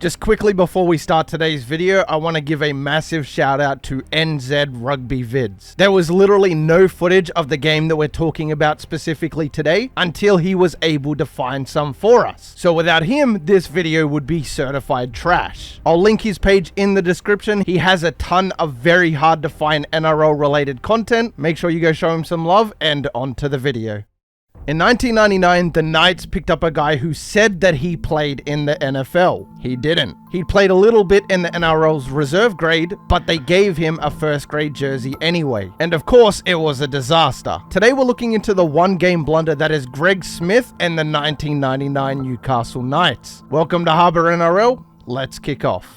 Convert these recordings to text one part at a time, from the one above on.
Just quickly before we start today's video, I want to give a massive shout out to NZ Rugby Vids. There was literally no footage of the game that we're talking about specifically today until he was able to find some for us. So without him, this video would be certified trash. I'll link his page in the description. He has a ton of very hard to find NRL related content. Make sure you go show him some love, and on to the video. In 1999, the Knights picked up a guy who said that he played in the NFL. He didn't. He played a little bit in the NRL's reserve grade, but they gave him a first grade jersey anyway. And of course, it was a disaster. Today we're looking into the one game blunder that is Greg Smith and the 1999 Newcastle Knights. Welcome to HarbourNRL. Let's kick off.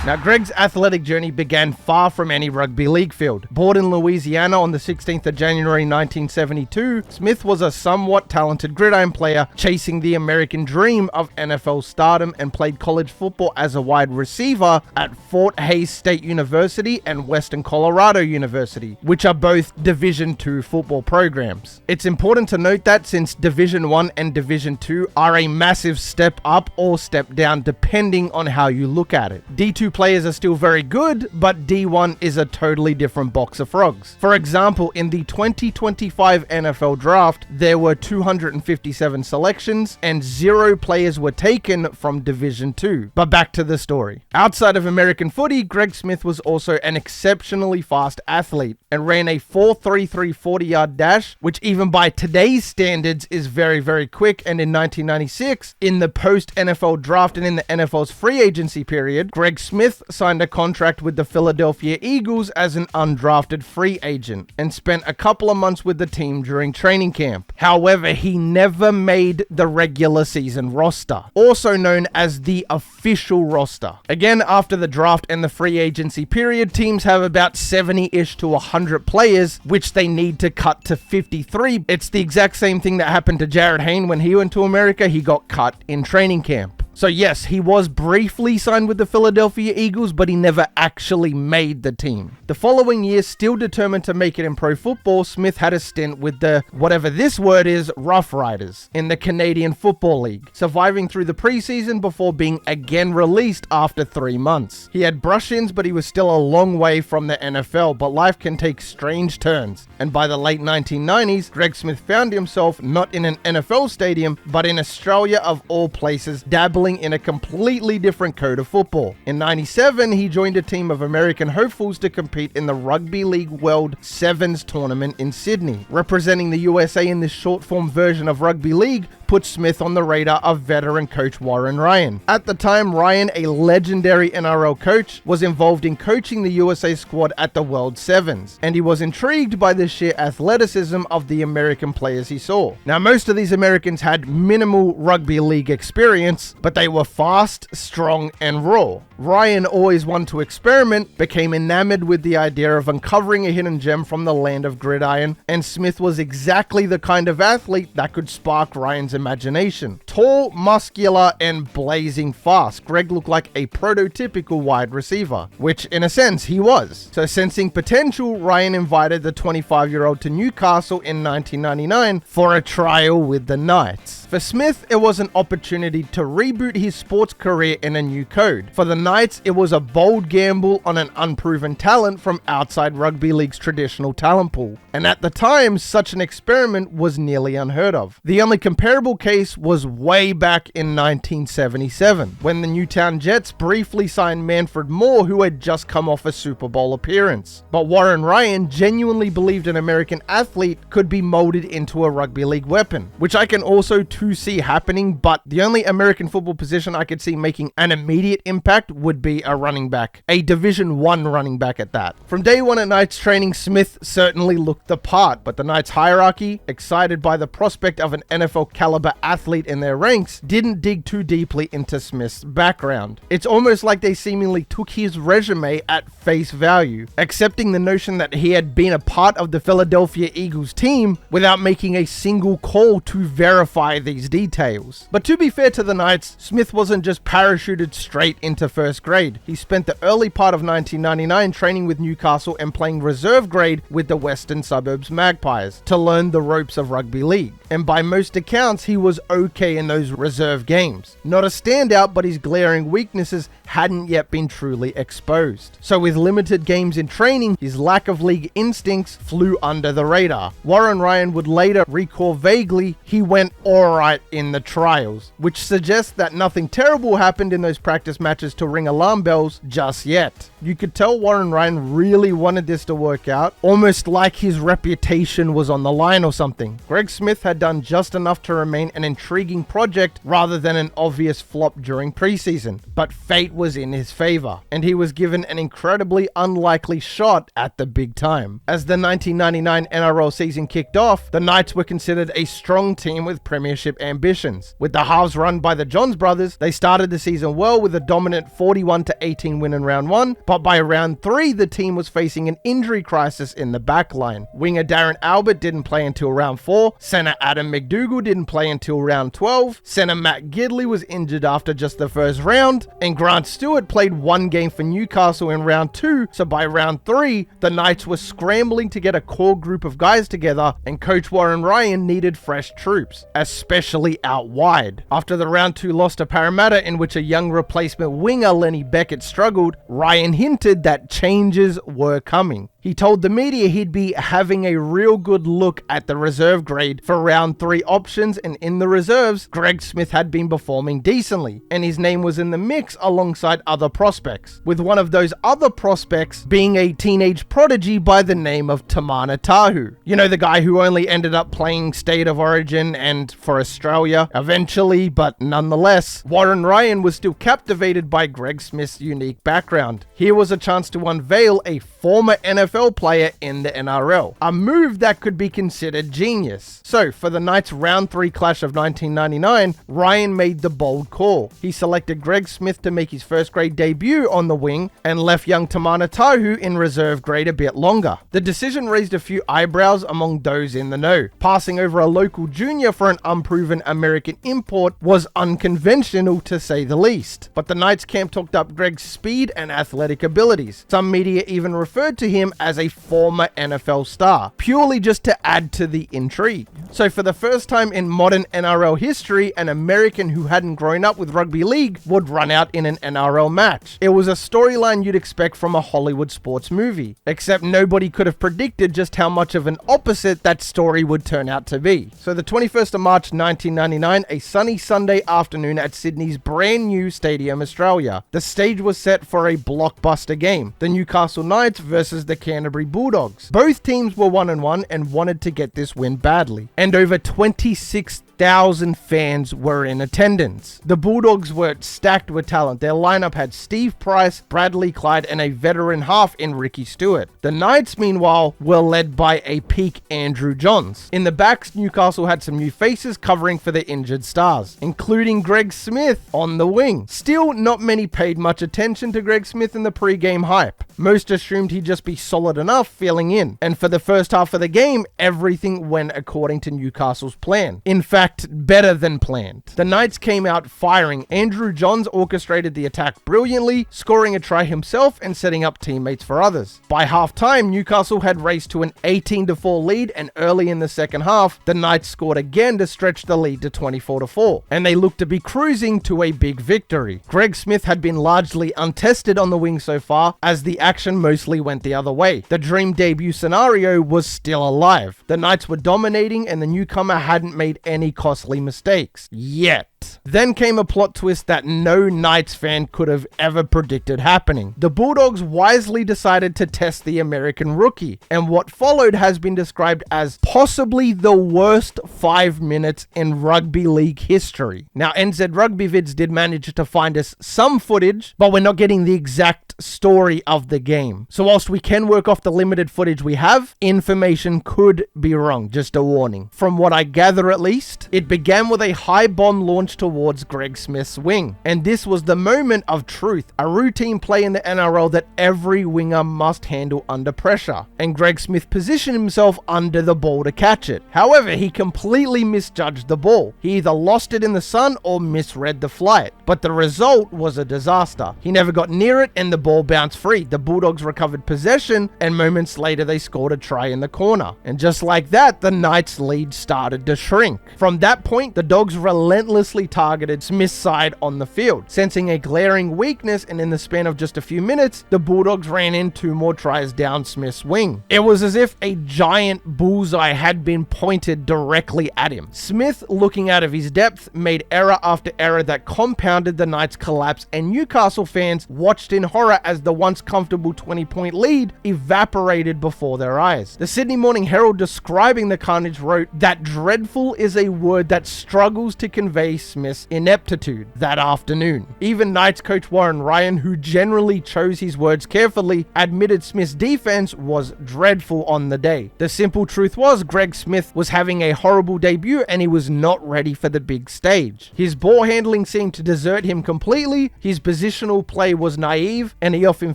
Now, Greg's athletic journey began far from any rugby league field. Born in Louisiana on the 16th of January 1972, Smith was a somewhat talented gridiron player chasing the American dream of NFL stardom and played college football as a wide receiver at Fort Hays State University and Western Colorado University, which are both Division II football programs. It's important to note that since Division I and Division II are a massive step up or step down depending on how you look at it. D2 players are still very good, but D1 is a totally different box of frogs. For example, in the 2025 NFL draft, there were 257 selections and 0 players were taken from Division 2. But back to the story. Outside of American footy, Greg Smith was also an exceptionally fast athlete and ran a 4.33 40-yard dash, which even by today's standards is very, very quick. And in 1996, in the post-NFL draft and in the NFL's free agency period, Greg Smith signed a contract with the Philadelphia Eagles as an undrafted free agent and spent a couple of months with the team during training camp. However, he never made the regular season roster, also known as the official roster. Again, after the draft and the free agency period, teams have about 70-ish to 100 players, which they need to cut to 53. It's the exact same thing that happened to Jared Hayne when he went to America. He got cut in training camp. So yes, he was briefly signed with the Philadelphia Eagles, but he never actually made the team. The following year, still determined to make it in pro football, Smith had a stint with the, whatever this word is, Rough Riders in the Canadian Football League, surviving through the preseason before being again released after 3 months. He had brush-ins, but he was still a long way from the NFL, but life can take strange turns. And by the late 1990s, Greg Smith found himself not in an NFL stadium, but in Australia of all places, dabbling in a completely different code of football. In 97, he joined a team of American hopefuls to compete in the Rugby League World Sevens tournament in Sydney. Representing the USA in this short form version of Rugby League put Smith on the radar of veteran coach Warren Ryan. At the time, Ryan, a legendary NRL coach, was involved in coaching the USA squad at the World Sevens, and he was intrigued by the sheer athleticism of the American players he saw. Now, most of these Americans had minimal rugby league experience, but they were fast, strong, and raw. Ryan, always one to experiment, became enamored with the idea of uncovering a hidden gem from the land of gridiron, and Smith was exactly the kind of athlete that could spark Ryan's imagination. Tall, muscular, and blazing fast, Greg looked like a prototypical wide receiver, which in a sense he was. So sensing potential, Ryan invited the 25-year-old to Newcastle in 1999 for a trial with the Knights. For Smith, it was an opportunity to reboot his sports career in a new code. For the Knights, it was a bold gamble on an unproven talent from outside Rugby League's traditional talent pool. And at the time, such an experiment was nearly unheard of. The only comparable case was way back in 1977, when the Newtown Jets briefly signed Manfred Moore, who had just come off a Super Bowl appearance. But Warren Ryan genuinely believed an American athlete could be molded into a rugby league weapon, which I can also see happening, but the only American football position I could see making an immediate impact would be a running back, a Division I running back at that. From day one at Knights training, Smith certainly looked the part, but the Knights hierarchy, excited by the prospect of an NFL caliber athlete in their ranks, didn't dig too deeply into Smith's background. It's almost like they seemingly took his resume at face value, accepting the notion that he had been a part of the Philadelphia Eagles team without making a single call to verify the these details. But to be fair to the Knights, Smith wasn't just parachuted straight into first grade. He spent the early part of 1999 training with Newcastle and playing reserve grade with the Western Suburbs Magpies to learn the ropes of rugby league. And by most accounts, he was okay in those reserve games. Not a standout, but his glaring weaknesses hadn't yet been truly exposed. So with limited games in training, his lack of league instincts flew under the radar. Warren Ryan would later recall vaguely he went alright in the trials, which suggests that nothing terrible happened in those practice matches to ring alarm bells just yet. You could tell Warren Ryan really wanted this to work out, almost like his reputation was on the line or something. Greg Smith had done just enough to remain an intriguing project rather than an obvious flop during preseason, but fate was in his favor, and he was given an incredibly unlikely shot at the big time. As the 1999 NRL season kicked off, the Knights were considered a strong team with premiership ambitions. With the halves run by the Johns brothers, they started the season well with a dominant 41-18 win in round 1, but by round 3, the team was facing an injury crisis in the back line. Winger Darren Albert didn't play until round 4, centre Adam McDougall didn't play until round 12, centre Matt Gidley was injured after just the first round, and Grant Stewart played one game for Newcastle in round 2, so by round 3, the Knights were scrambling to get a core group of guys together, and coach Warren Ryan needed fresh troops, especially out wide. After the round 2 loss to Parramatta, in which a young replacement winger Lenny Beckett struggled, Ryan hinted that changes were coming. He told the media he'd be having a real good look at the reserve grade for round 3 options, and in the reserves, Greg Smith had been performing decently, and his name was in the mix alongside other prospects, with one of those other prospects being a teenage prodigy by the name of Tamana Tahu. You know, the guy who only ended up playing State of Origin and for Australia eventually, but nonetheless, Warren Ryan was still captivated by Greg Smith's unique background. Here was a chance to unveil a former NFL player in the NRL, a move that could be considered genius. So for the Knights round 3 clash of 1999, Ryan made the bold call. He selected Greg Smith to make his first grade debut on the wing and left young Tamana Tahu in reserve grade a bit longer. The decision raised a few eyebrows among those in the know. Passing over a local junior for an unproven American import was unconventional to say the least. But the Knights camp talked up Greg's speed and athletic abilities. Some media even referred to him as a former NFL star, purely just to add to the intrigue. So for the first time in modern NRL history, an American who hadn't grown up with rugby league would run out in an NRL match. It was a storyline you'd expect from a Hollywood sports movie, except nobody could have predicted just how much of an opposite that story would turn out to be. So the 21st of March 1999, a sunny Sunday afternoon at Sydney's brand new Stadium Australia. The stage was set for a blockbuster game, the Newcastle Knights versus the Canterbury Bulldogs. Both teams were 1-1 and wanted to get this win badly, and over 26,000 fans were in attendance. The Bulldogs were stacked with talent. Their lineup had Steve Price, Bradley Clyde, and a veteran half in Ricky Stewart. The Knights, meanwhile, were led by a peak Andrew Johns. In the backs, Newcastle had some new faces covering for the injured stars, including Greg Smith on the wing. Still, not many paid much attention to Greg Smith in the pre-game hype. Most assumed he'd just be solid enough filling in. And for the first half of the game, everything went according to Newcastle's plan. In fact, better than planned. The Knights came out firing. Andrew Johns orchestrated the attack brilliantly, scoring a try himself and setting up teammates for others. By half-time, Newcastle had raced to an 18-4 lead, and early in the second half, the Knights scored again to stretch the lead to 24-4, and they looked to be cruising to a big victory. Greg Smith had been largely untested on the wing so far, as the action mostly went the other way. The dream debut scenario was still alive. The Knights were dominating, and the newcomer hadn't made any costly mistakes. Yet. Then came a plot twist that no Knights fan could have ever predicted happening. The Bulldogs wisely decided to test the American rookie, and what followed has been described as possibly the worst 5 minutes in rugby league history. Now, NZ Rugby Vids did manage to find us some footage, but we're not getting the exact story of the game. So whilst we can work off the limited footage we have, information could be wrong, just a warning. From what I gather at least, it began with a high bomb launch launched towards Greg Smith's wing. And this was the moment of truth, a routine play in the NRL that every winger must handle under pressure. And Greg Smith positioned himself under the ball to catch it. However, he completely misjudged the ball. He either lost it in the sun or misread the flight. But the result was a disaster. He never got near it and the ball bounced free. The Bulldogs recovered possession and moments later they scored a try in the corner. And just like that, the Knights' lead started to shrink. From that point, the Dogs relentlessly targeted Smith's side on the field, sensing a glaring weakness, and in the span of just a few minutes, the Bulldogs ran in 2 more tries down Smith's wing. It was as if a giant bullseye had been pointed directly at him. Smith, looking out of his depth, made error after error that compounded the Knights' collapse, and Newcastle fans watched in horror as the once comfortable 20-point lead evaporated before their eyes. The Sydney Morning Herald, describing the carnage, wrote that dreadful is a word that struggles to convey Smith's ineptitude that afternoon. Even Knights coach Warren Ryan, who generally chose his words carefully, admitted Smith's defense was dreadful on the day. The simple truth was Greg Smith was having a horrible debut and he was not ready for the big stage. His ball handling seemed to desert him completely, his positional play was naive, and he often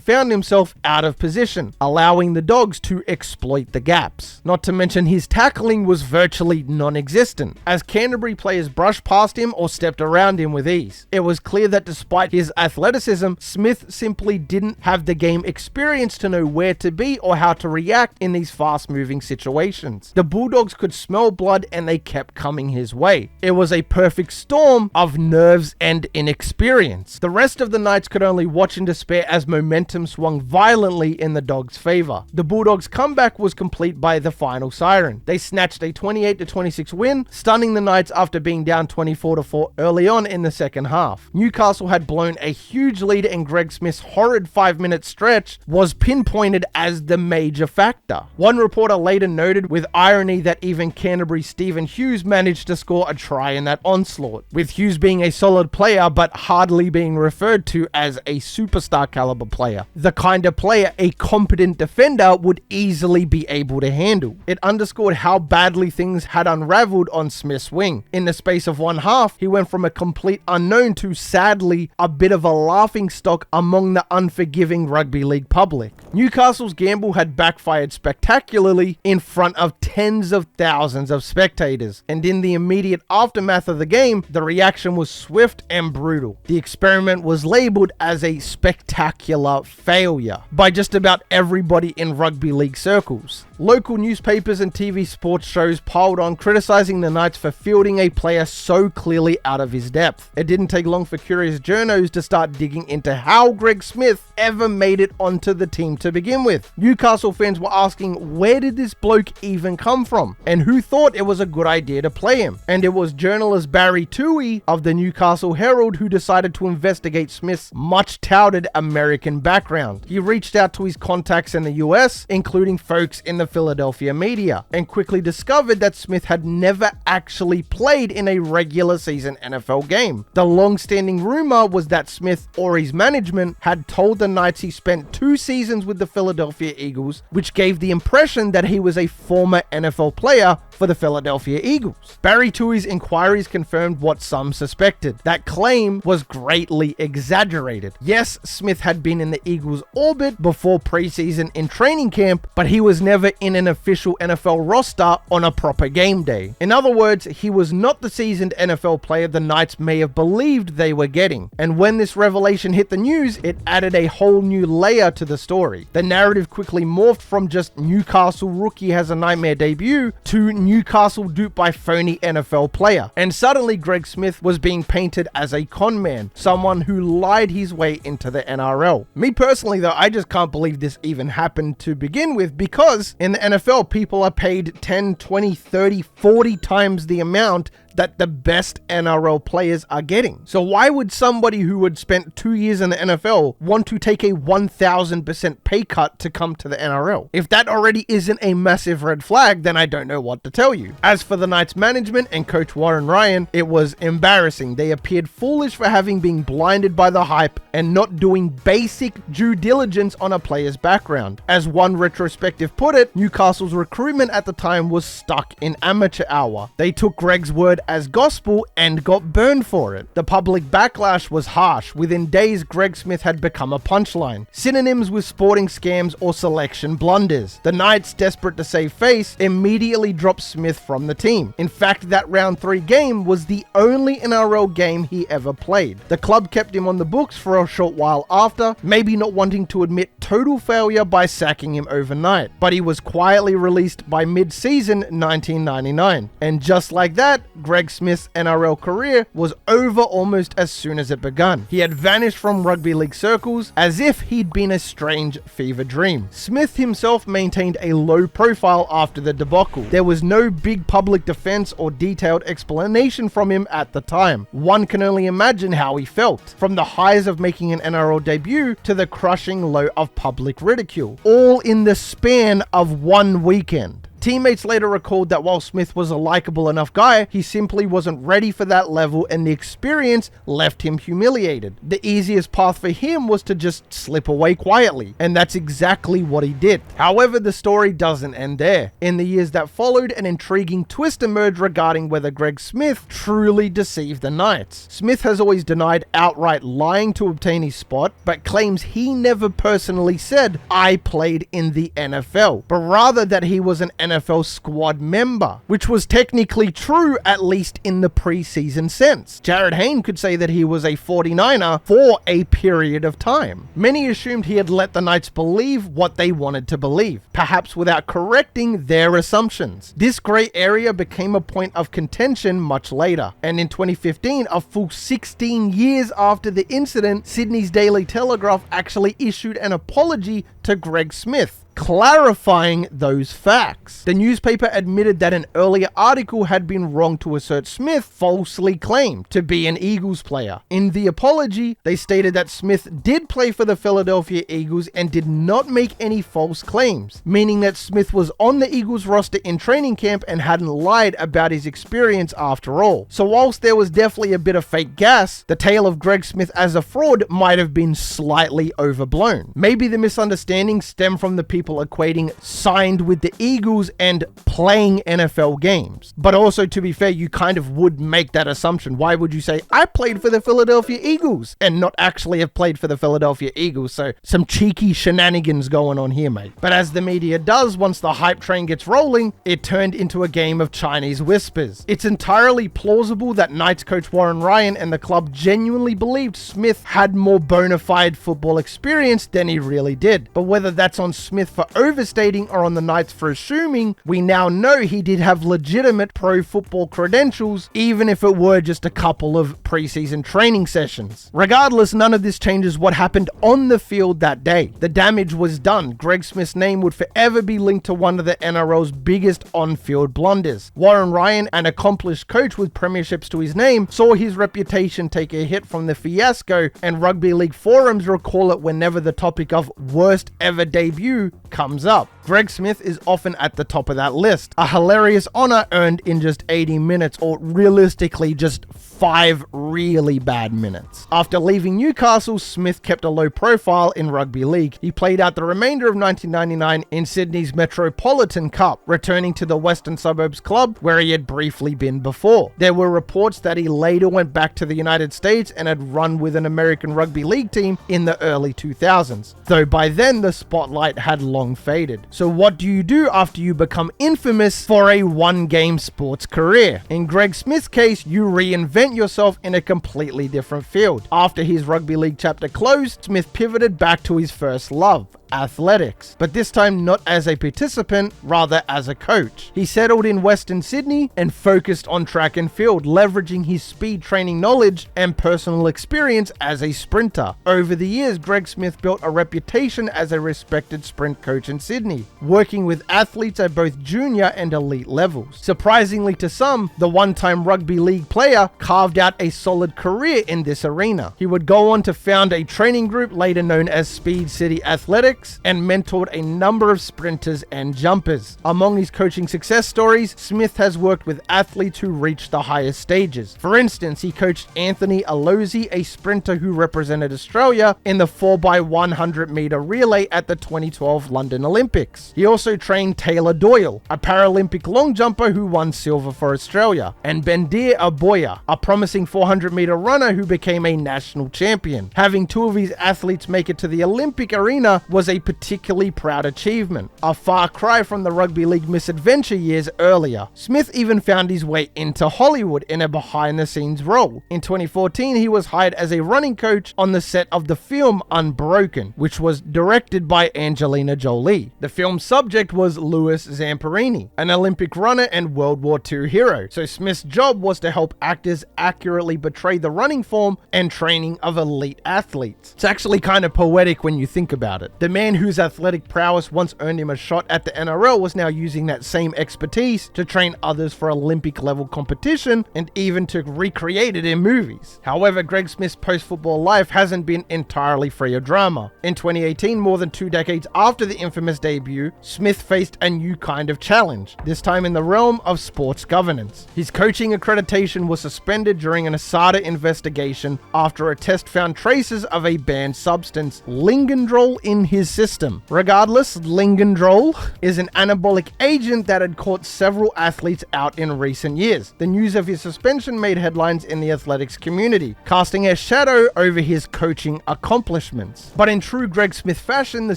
found himself out of position, allowing the Dogs to exploit the gaps. Not to mention his tackling was virtually non-existent, as Canterbury players brushed past him or stepped around him with ease. It was clear that despite his athleticism, Smith simply didn't have the game experience to know where to be or how to react in these fast-moving situations. The Bulldogs could smell blood and they kept coming his way. It was a perfect storm of nerves and inexperience. The rest of the Knights could only watch in despair as momentum swung violently in the Dogs' favor. The Bulldogs' comeback was complete by the final siren. They snatched a 28-26 win, stunning the Knights after being down 24-4 early on in the second half. Newcastle had blown a huge lead and Greg Smith's horrid 5-minute stretch was pinpointed as the major factor. One reporter later noted with irony that even Canterbury's Stephen Hughes managed to score a try in that onslaught, with Hughes being a solid player but hardly being referred to as a superstar caliber player, the kind of player a competent defender would easily be able to handle. It underscored how badly things had unraveled on Smith's wing. In the space of one half, he went from a complete unknown to, sadly, a bit of a laughingstock among the unforgiving rugby league public. Newcastle's gamble had backfired spectacularly in front of tens of thousands of spectators, and in the immediate aftermath of the game, the reaction was swift and brutal. The experiment was labeled as a spectacular failure by just about everybody in rugby league circles. Local newspapers and TV sports shows piled on, criticizing the Knights for fielding a player so clearly out of his depth. It didn't take long for curious journos to start digging into how Greg Smith ever made it onto the team to begin with. Newcastle fans were asking, where did this bloke even come from? And who thought it was a good idea to play him? And it was journalist Barry Toohey of the Newcastle Herald who decided to investigate Smith's much touted American background. He reached out to his contacts in the US, including folks in the Philadelphia media, and quickly discovered that Smith had never actually played in a regular season NFL game. The long-standing rumor was that Smith or his management had told the Knights he spent 2 seasons with the Philadelphia Eagles, which gave the impression that he was a former NFL player for the Philadelphia Eagles. Barry Toohey's inquiries confirmed what some suspected. That claim was greatly exaggerated. Yes, Smith had been in the Eagles' orbit before preseason in training camp, but he was never in an official NFL roster on a proper game day. In other words, he was not the seasoned NFL player the Knights may have believed they were getting. And when this revelation hit the news, it added a whole new layer to the story. The narrative quickly morphed from just Newcastle rookie has a nightmare debut to Newcastle duped by phony NFL player. And suddenly Greg Smith was being painted as a con man, someone who lied his way into the NRL. Me personally though, I just can't believe this even happened to begin with, because in the NFL, people are paid 10, 20, 30, 40 times the amount that the best NRL players are getting. So why would somebody who had spent 2 years in the NFL want to take a 1000% pay cut to come to the NRL? If that already isn't a massive red flag, then I don't know what to tell you. As for the Knights management and coach Warren Ryan, it was embarrassing. They appeared foolish for having been blinded by the hype and not doing basic due diligence on a player's background. As one retrospective put it, Newcastle's recruitment at the time was stuck in amateur hour. They took Greg's word as gospel and got burned for it. The public backlash was harsh. Within days, Greg Smith had become a punchline. Synonyms with sporting scams or selection blunders. The Knights, desperate to save face, immediately dropped Smith from the team. In fact, that round 3 game was the only NRL game he ever played. The club kept him on the books for a short while after, maybe not wanting to admit total failure by sacking him overnight, but he was quietly released by mid-season 1999. And just like that, Greg Smith's NRL career was over almost as soon as it begun. He had vanished from rugby league circles as if he'd been a strange fever dream. Smith himself maintained a low profile after the debacle. There was no big public defense or detailed explanation from him at the time. One can only imagine how he felt, from the highs of making an NRL debut to the crushing low of public ridicule, all in the span of one weekend. Teammates later recalled that while Smith was a likable enough guy, he simply wasn't ready for that level and the experience left him humiliated. The easiest path for him was to just slip away quietly, and that's exactly what he did. However, the story doesn't end there. In the years that followed, an intriguing twist emerged regarding whether Greg Smith truly deceived the Knights. Smith has always denied outright lying to obtain his spot, but claims he never personally said, "I played in the NFL," but rather that he was an NFL squad member, which was technically true, at least in the preseason sense. Jared Hayne could say that he was a 49er for a period of time. Many assumed he had let the Knights believe what they wanted to believe, perhaps without correcting their assumptions. This grey area became a point of contention much later, and in 2015, a full 16 years after the incident, Sydney's Daily Telegraph actually issued an apology to Greg Smith, clarifying those facts. The newspaper admitted that an earlier article had been wrong to assert Smith falsely claimed to be an Eagles player. In the apology, they stated that Smith did play for the Philadelphia Eagles and did not make any false claims, meaning that Smith was on the Eagles roster in training camp and hadn't lied about his experience after all. So whilst there was definitely a bit of fake gas, the tale of Greg Smith as a fraud might have been slightly overblown. Maybe the misunderstanding stemmed from the people equating signed with the Eagles and playing NFL games. But also, to be fair, you kind of would make that assumption. Why would you say, "I played for the Philadelphia Eagles," and not actually have played for the Philadelphia Eagles? So some cheeky shenanigans going on here, mate. But as the media does, once the hype train gets rolling, it turned into a game of Chinese whispers. It's entirely plausible that Knights coach Warren Ryan and the club genuinely believed Smith had more bona fide football experience than he really did. But whether that's on Smith for overstating or on the Knights for assuming, we now know he did have legitimate pro football credentials, even if it were just a couple of preseason training sessions. Regardless, none of this changes what happened on the field that day. The damage was done. Greg Smith's name would forever be linked to one of the NRL's biggest on-field blunders. Warren Ryan, an accomplished coach with premierships to his name, saw his reputation take a hit from the fiasco, and rugby league forums recall it whenever the topic of worst ever debut comes up. Greg Smith is often at the top of that list. A hilarious honor earned in just 80 minutes, or realistically just 5 really bad minutes. After leaving Newcastle, Smith kept a low profile in rugby league. He played out the remainder of 1999 in Sydney's Metropolitan Cup, returning to the Western Suburbs club where he had briefly been before. There were reports that he later went back to the United States and had run with an American rugby league team in the early 2000s, though by then the spotlight had long faded. So what do you do after you become infamous for a one-game sports career? In Greg Smith's case, you reinvent yourself in a completely different field. After his rugby league chapter closed, Smith pivoted back to his first love, athletics, but this time not as a participant, rather as a coach. He settled in Western Sydney and focused on track and field, leveraging his speed training knowledge and personal experience as a sprinter. Over the years, Greg Smith built a reputation as a respected sprint coach in Sydney, working with athletes at both junior and elite levels. Surprisingly to some, the one-time rugby league player carved out a solid career in this arena. He would go on to found a training group later known as Speed City Athletics, Olympics and mentored a number of sprinters and jumpers. Among his coaching success stories, Smith has worked with athletes who reached the highest stages. For instance, he coached Anthony Alozi, a sprinter who represented Australia in the 4x100 meter relay at the 2012 London Olympics. He also trained Taylor Doyle, a Paralympic long jumper who won silver for Australia, and Bendir Aboya, a promising 400 meter runner who became a national champion. Having two of his athletes make it to the Olympic arena was a particularly proud achievement, a far cry from the Rugby League misadventure years earlier. Smith even found his way into Hollywood in a behind-the-scenes role. In 2014, he was hired as a running coach on the set of the film Unbroken, which was directed by Angelina Jolie. The film's subject was Louis Zamperini, an Olympic runner and World War II hero, so Smith's job was to help actors accurately portray the running form and training of elite athletes. It's actually kind of poetic when you think about it. The man whose athletic prowess once earned him a shot at the NRL was now using that same expertise to train others for Olympic level competition and even to recreate it in movies. However, Greg Smith's post-football life hasn't been entirely free of drama. In 2018, more than 2 decades after the infamous debut, Smith faced a new kind of challenge, this time in the realm of sports governance. His coaching accreditation was suspended during an ASADA investigation after a test found traces of a banned substance, Lingendrol, in his system. Regardless, Lingendrol is an anabolic agent that had caught several athletes out in recent years. The news of his suspension made headlines in the athletics community, casting a shadow over his coaching accomplishments. But in true Greg Smith fashion, the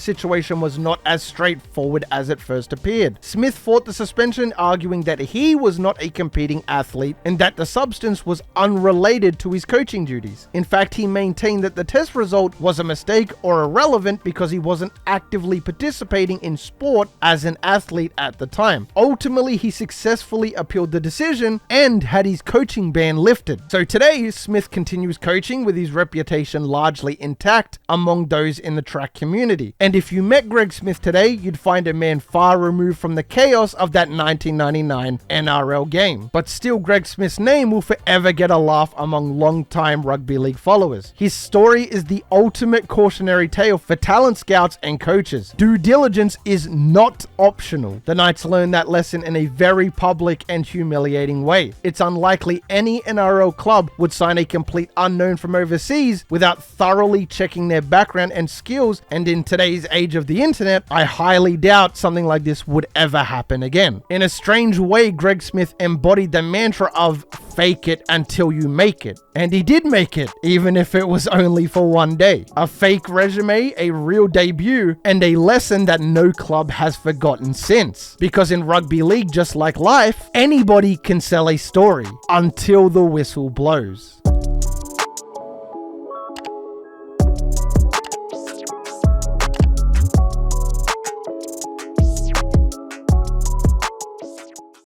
situation was not as straightforward as it first appeared. Smith fought the suspension, arguing that he was not a competing athlete and that the substance was unrelated to his coaching duties. In fact, he maintained that the test result was a mistake or irrelevant because he wasn't actively participating in sport as an athlete at the time. Ultimately, he successfully appealed the decision and had his coaching ban lifted. So today, Smith continues coaching with his reputation largely intact among those in the track community. And if you met Greg Smith today, you'd find a man far removed from the chaos of that 1999 NRL game. But still, Greg Smith's name will forever get a laugh among long-time rugby league followers. His story is the ultimate cautionary tale for talent scouts and coaches. Due diligence is not optional. The Knights learned that lesson in a very public and humiliating way. It's unlikely any NRL club would sign a complete unknown from overseas without thoroughly checking their background and skills, and in today's age of the internet, I highly doubt something like this would ever happen again. In a strange way, Greg Smith embodied the mantra of fake it until you make it. And he did make it, even if it was only for one day. A fake resume, a real debut, and a lesson that no club has forgotten since. Because in rugby league, just like life, anybody can sell a story until the whistle blows.